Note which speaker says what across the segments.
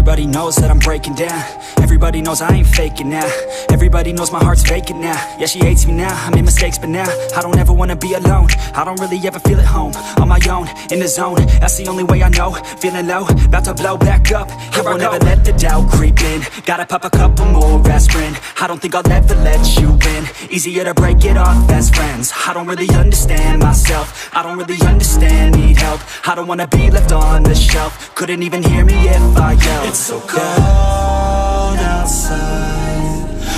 Speaker 1: Everybody knows that I'm breaking down. Everybody knows I ain't faking now. Everybody knows my heart's vacant now. Yeah, she hates me now, I made mistakes but now I don't ever wanna be alone. I don't really ever feel at home. On my own, in the zone, that's the only way I know. Feeling low, about to blow back up. I won't ever let the doubt creep in. Gotta pop a couple more aspirin. I don't think I'll ever let you in. Easier to break it off as friends. I don't really understand myself. I don't really understand, need help. I don't wanna be left on the shelf. Couldn't even hear me if I yelled. It's so cold outside,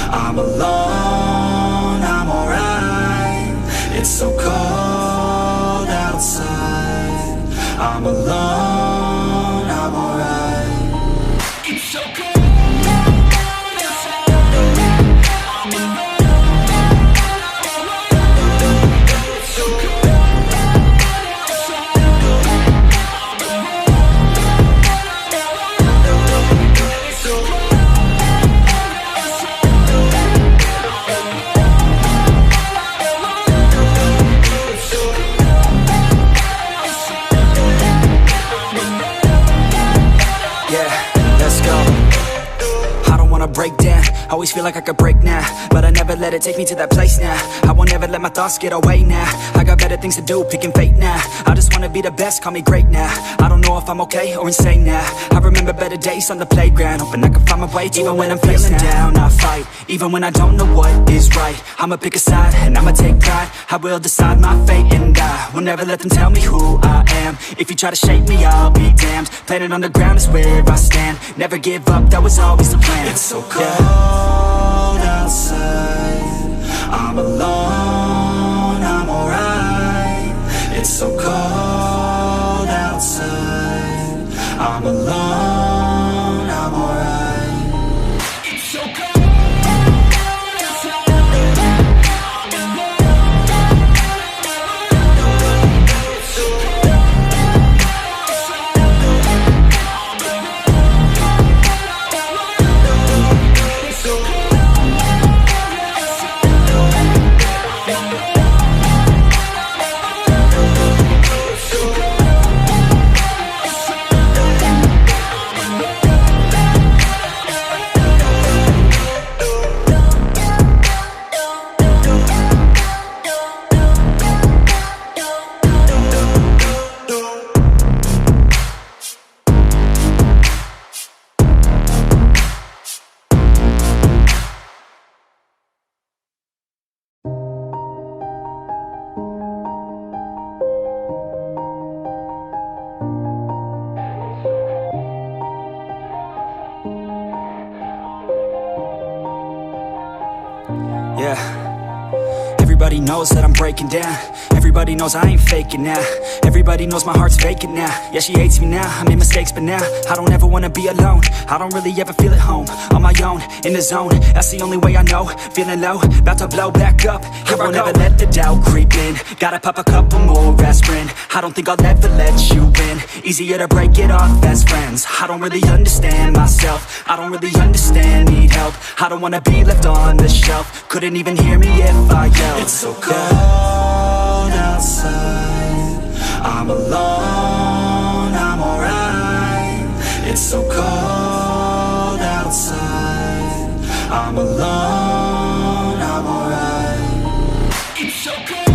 Speaker 1: I'm alone, I'm alright. It's so cold outside, I'm alone, I'm alright. It's so cold. Break down, always feel like I could break now, but I never let it take me to that place now. I won't ever let my thoughts get away now. I got better things to do, picking fate now. I just wanna be the best, call me great now. I don't know if I'm okay or insane now. I remember better days on the playground, hoping I can find my way even when I'm feeling down. I fight, even when I don't know what is right. I'ma pick a side, and I'ma take pride. I will decide my fate, and I will never let them tell me who I am. If you try to shape me, I'll be damned. Planet on the ground is where I stand. Never give up, that was always the plan. It's so cold outside, I'm alone, I'm alright. It's so cold outside, I'm alone, I'm alright. It's so cold. Everybody knows that I'm breaking down. Everybody knows I ain't faking now. Everybody knows my heart's vacant now. Yeah, she hates me now, I made mistakes but now I don't ever wanna be alone. I don't really ever feel at home. On my own, in the zone, that's the only way I know. Feeling low, about to blow back up. I won't ever let the doubt creep in. Gotta pop a couple more aspirin. I don't think I'll ever let you in. Easier to break it off as friends. I don't really understand myself. I don't really understand, need help. I don't wanna be left on the shelf. Couldn't even hear me if I yelled. It's so cold outside, I'm alone, I'm alright. It's so cold outside, I'm alone, I'm alright. It's so cold.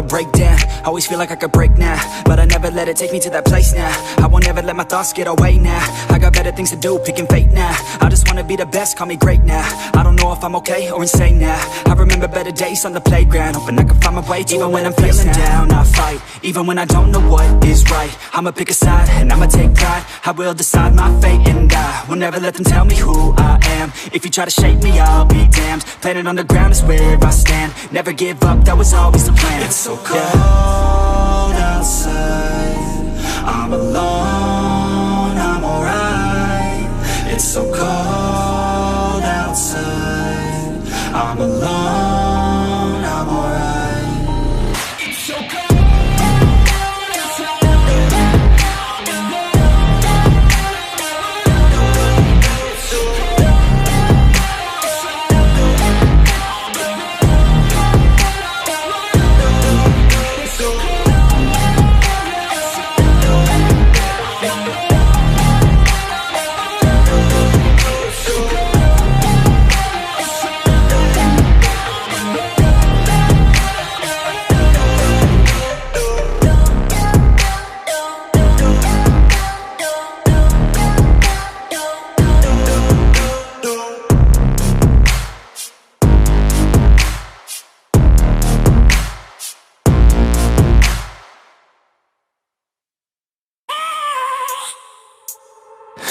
Speaker 1: Break down, always feel like I could break now, but I never let it take me to that place now. I won't ever let my thoughts get away now. I got better things to do, picking fate now. I just wanna be the best, call me great now. I don't know if I'm okay or insane now. I remember better days on the playground, hoping I can find my way even when I'm feeling down. I fight, even when I don't know what is right. I'ma pick a side, and I'ma take pride. I will decide my fate, and I will never let them tell me who I am. If you try to shape me, I'll be damned. Planet on the ground is where I stand. Never give up, that was always the plan. It's so cold outside, I'm alone, I'm alright.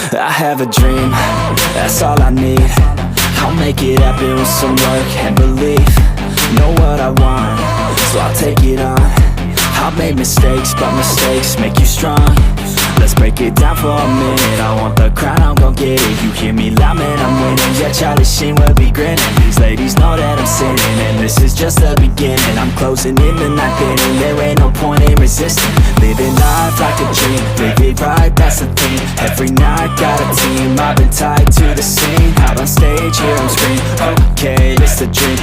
Speaker 1: I have a dream, that's all I need. I'll make it happen with some work and belief. Know what I want, so I'll take it on. I've made mistakes, but mistakes make you strong. Let's break it down for a minute. I want the crown, I'm gon' get it. You hear me loud, man, I'm winning. Yeah, Charlie Sheen will be grinning. These ladies know that I'm sinning, and this is just the beginning. I'm closing in the ninth inning, there ain't no point in resisting. Living life like a dream, live it right, that's the thing. Every night, got a team, I've been tied to the scene. Out on stage, hear them scream, okay, it's a dream.